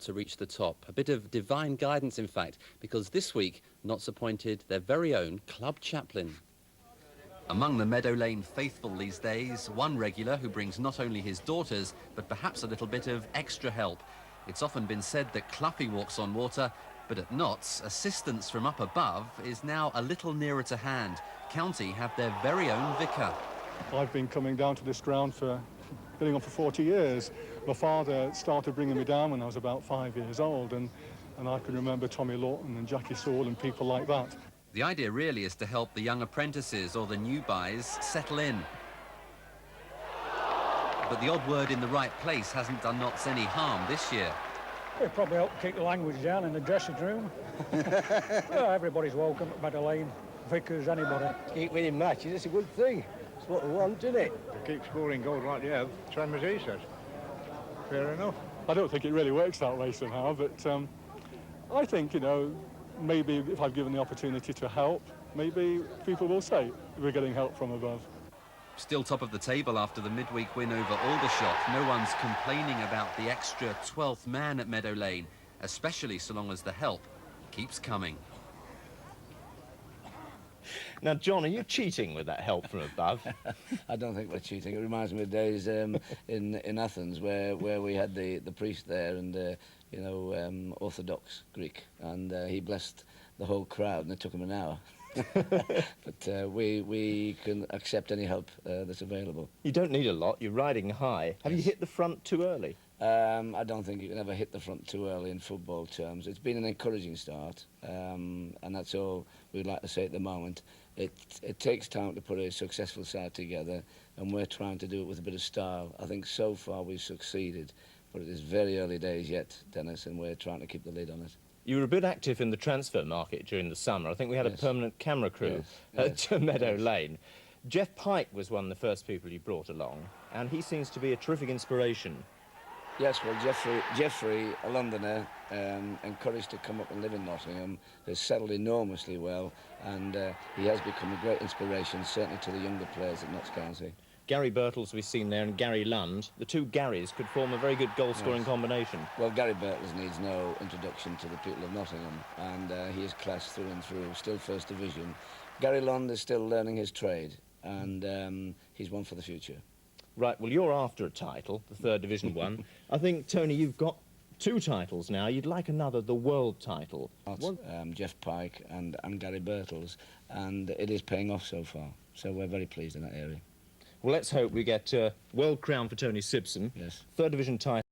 to reach the top. A bit of divine guidance, in fact, because this week Notts appointed their very own club chaplain. Among the Meadow Lane faithful these days, one regular who brings not only his daughters, but perhaps a little bit of extra help. It's often been said that Cluffy walks on water, but at Notts, assistance from up above is now a little nearer to hand. County have their very own vicar. I've been coming down to this ground for getting on for 40 years. My father started bringing me down when I was about 5 years old, and I can remember Tommy Lawton and Jackie Saul and people like that. The idea really is to help the young apprentices or the new buys settle in. But the odd word in the right place hasn't done Notts any harm this year. It probably helped keep the language down in the dressing room. Well, everybody's welcome at Meadow Lane, vicars, anybody. Keep winning matches, it's a good thing. It's what we want, isn't it? To keep scoring goals like you have, same as he says. Fair enough. I don't think it really works that way somehow, but I think, you know, maybe if I've given the opportunity to help, maybe people will say we're getting help from above. Still top of the table after the midweek win over Aldershot. No one's complaining about the extra 12th man at Meadow Lane, especially so long as the help keeps coming. Now, John, are you cheating with that help from above? I don't think we're cheating. It reminds me of days in Athens where we had the priest there and, you know, Orthodox Greek, and he blessed the whole crowd, and it took him an hour. But we can accept any help that's available. You don't need a lot. You're riding high. Have you hit the front too early? I don't think you can ever hit the front too early in football terms. It's been an encouraging start, and that's all we'd like to say at the moment. It takes time to put a successful side together, and we're trying to do it with a bit of style. I think so far we've succeeded, but it is very early days yet, Dennis, and we're trying to keep the lid on it. You were a bit active in the transfer market during the summer. I think we had a permanent camera crew at Meadow Lane. Jeff Pike was one of the first people you brought along, and he seems to be a terrific inspiration. Yes, well, Jeffrey, a Londoner, encouraged to come up and live in Nottingham, has settled enormously well, and he has become a great inspiration, certainly to the younger players at Notts County. Gary Birtles we've seen there and Gary Lund. The two Garys could form a very good goal-scoring combination. Well, Gary Birtles needs no introduction to the people of Nottingham, and he is class through and through, still First Division. Gary Lund is still learning his trade, and he's one for the future. Right, well, you're after a title, the Third Division one. I think, Tony, you've got 2 titles now. You'd like another, the world title. Jeff Pike and Gary Birtles, and it is paying off so far, so we're very pleased in that area. Well, let's hope we get world crown for Tony Simpson. Yes. Third Division title.